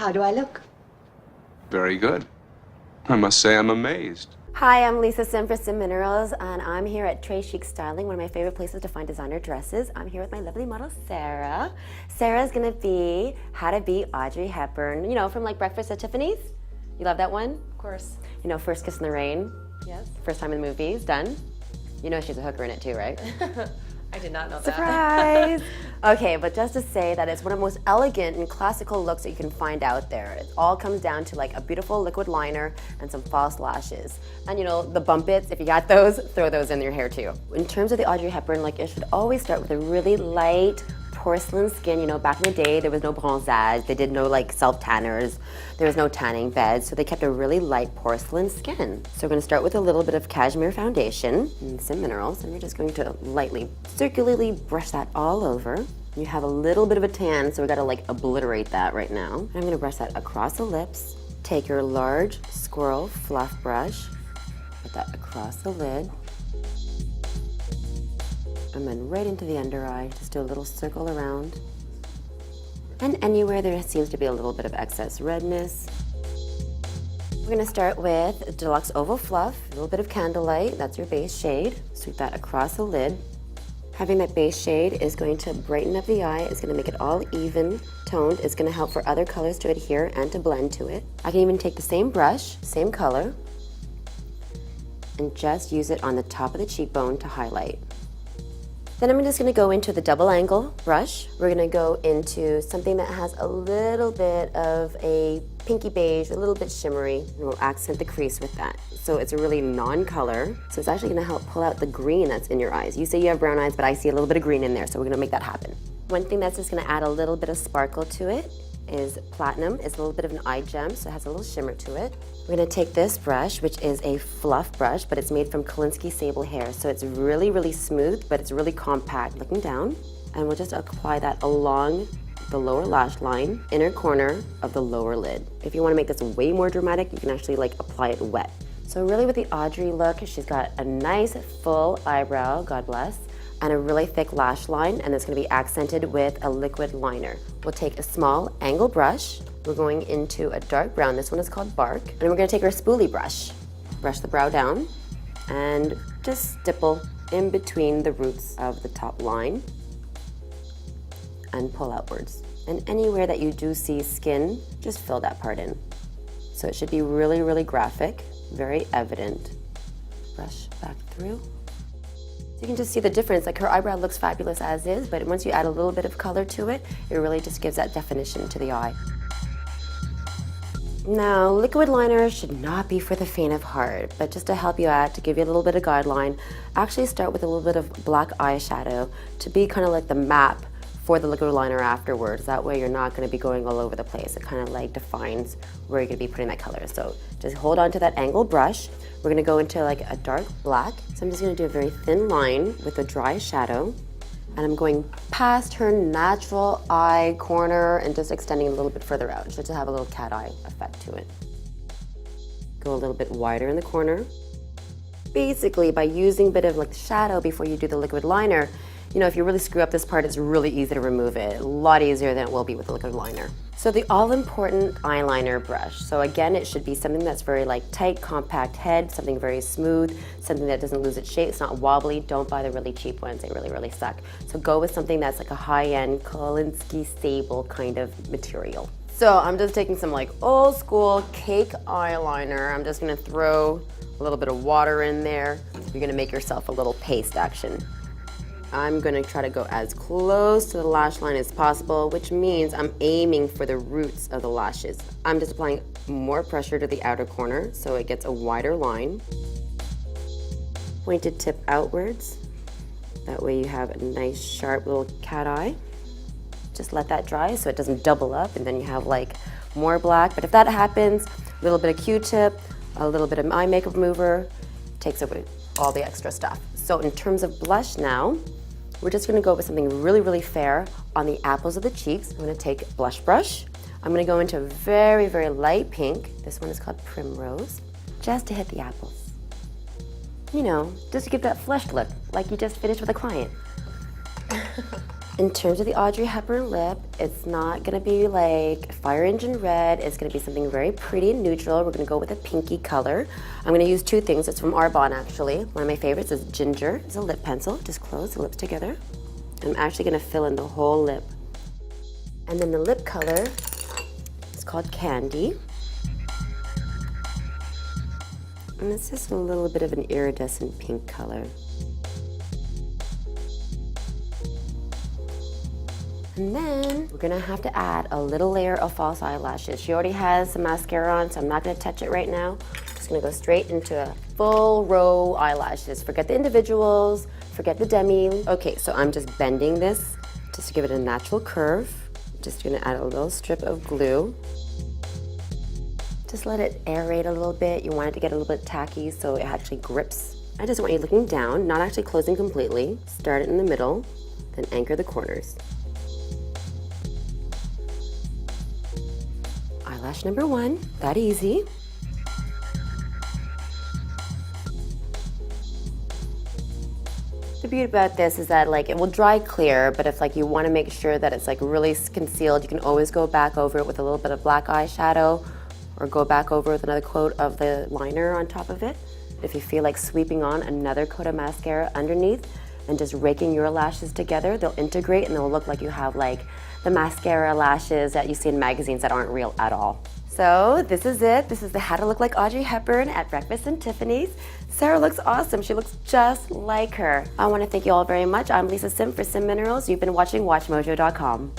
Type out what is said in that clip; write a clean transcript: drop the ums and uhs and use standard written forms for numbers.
How do I look? Very good. I must say I'm amazed. Hi, I'm Lisa Sim for Sim Minerals, and I'm here at Très Chic Styling, one of my favorite places to find designer dresses. I'm here with my lovely model, Sarah. Sarah's gonna be How to Be Audrey Hepburn, you know, from like Breakfast at Tiffany's. You love that one? Of course. You know, First Kiss in the Rain. Yes. First time in the movies, done. You know she's a hooker in it too, right? I did not know that. Surprise! Okay, but just to say that it's one of the most elegant and classical looks that you can find out there. It all comes down to like a beautiful liquid liner and some false lashes. And you know, the bump its, if you got those, throw those in your hair too. In terms of the Audrey Hepburn look, it should always start with a really light porcelain skin. You know, back in the day, there was no bronzage, they did no like self-tanners, there was no tanning beds, so they kept a really light porcelain skin. So we're gonna start with a little bit of cashmere foundation and some minerals, and we're just going to lightly, circularly brush that all over. You have a little bit of a tan, so we gotta like obliterate that right now. And I'm gonna brush that across the lips. Take your large squirrel fluff brush, put that across the lid, and then right into the under eye. Just do a little circle around. And anywhere there seems to be a little bit of excess redness. We're gonna start with Deluxe Oval Fluff, a little bit of Candlelight, that's your base shade. Sweep that across the lid. Having that base shade is going to brighten up the eye, it's gonna make it all even toned, it's gonna help for other colors to adhere and to blend to it. I can even take the same brush, same color, and just use it on the top of the cheekbone to highlight. Then I'm just gonna go into the double angle brush. We're gonna go into something that has a little bit of a pinky beige, a little bit shimmery, and we'll accent the crease with that. So it's a really non-color, so it's actually gonna help pull out the green that's in your eyes. You say you have brown eyes, but I see a little bit of green in there, so we're gonna make that happen. One thing that's just gonna add a little bit of sparkle to it is platinum. It's a little bit of an eye gem, so it has a little shimmer to it. We're gonna take this brush, which is a fluff brush, but it's made from Kolinsky sable hair. So it's really, really smooth, but it's really compact. Looking down, and we'll just apply that along the lower lash line, inner corner of the lower lid. If you wanna make this way more dramatic, you can actually like apply it wet. So really with the Audrey look, she's got a nice full eyebrow, God bless, and a really thick lash line, and it's gonna be accented with a liquid liner. We'll take a small angle brush. We're going into a dark brown. This one is called Bark. And we're gonna take our spoolie brush the brow down, and just stipple in between the roots of the top line and pull outwards. And anywhere that you do see skin, just fill that part in. So it should be really, really graphic, very evident. Brush back through. You can just see the difference, like her eyebrow looks fabulous as is, but once you add a little bit of color to it, it really just gives that definition to the eye. Now, liquid liner should not be for the faint of heart, but just to help you out, to give you a little bit of guideline, actually start with a little bit of black eyeshadow to be kind of like the map for the liquid liner afterwards. That way you're not gonna be going all over the place. It kind of like defines where you're gonna be putting that color. So just hold on to that angle brush. We're gonna go into like a dark black. So I'm just gonna do a very thin line with a dry shadow. And I'm going past her natural eye corner and just extending a little bit further out, just to have a little cat eye effect to it. Go a little bit wider in the corner. Basically, by using a bit of like shadow before you do the liquid liner, you know, if you really screw up this part, it's really easy to remove it. A lot easier than it will be with a liquid liner. So the all-important eyeliner brush. So again, it should be something that's very like tight, compact head, something very smooth, something that doesn't lose its shape, it's not wobbly. Don't buy the really cheap ones, they really, really suck. So go with something that's like a high-end Kolinsky sable kind of material. So I'm just taking some like old school cake eyeliner. I'm just gonna throw a little bit of water in there. You're gonna make yourself a little paste action. I'm gonna try to go as close to the lash line as possible, which means I'm aiming for the roots of the lashes. I'm just applying more pressure to the outer corner so it gets a wider line. Pointed tip outwards. That way you have a nice sharp little cat eye. Just let that dry so it doesn't double up and then you have like more black. But if that happens, a little bit of Q-tip, a little bit of eye makeup remover, takes away all the extra stuff. So in terms of blush now, we're just gonna go with something really, really fair on the apples of the cheeks. I'm gonna take a blush brush. I'm gonna go into a very, very light pink. This one is called Primrose, just to hit the apples. You know, just to give that flushed look, like you just finished with a client. In terms of the Audrey Hepburn lip, it's not gonna be like fire engine red. It's gonna be something very pretty and neutral. We're gonna go with a pinky color. I'm gonna use two things. It's from Arbonne, actually. One of my favorites is Ginger. It's a lip pencil. Just close the lips together. I'm actually gonna fill in the whole lip. And then the lip color is called Candy. And it's just a little bit of an iridescent pink color. And then we're gonna have to add a little layer of false eyelashes. She already has some mascara on, so I'm not gonna touch it right now. I'm just gonna go straight into a full row eyelashes. Forget the individuals, forget the demi. Okay, so I'm just bending this just to give it a natural curve. Just gonna add a little strip of glue. Just let it aerate a little bit. You want it to get a little bit tacky so it actually grips. I just want you looking down, not actually closing completely. Start it in the middle, then anchor the corners. Eyelash number one, that easy. The beauty about this is that like it will dry clear, but if like you want to make sure that it's like really concealed, you can always go back over it with a little bit of black eyeshadow or go back over with another coat of the liner on top of it. If you feel like sweeping on another coat of mascara underneath and just raking your lashes together, they'll integrate and they'll look like you have like the mascara lashes that you see in magazines that aren't real at all. So this is it. This is the How to Look Like Audrey Hepburn at breakfast in Tiffany's. Sarah looks awesome. She looks just like her. I want to thank you all very much. I'm Lisa Sim for Sim Minerals. You've been watching WatchMojo.com.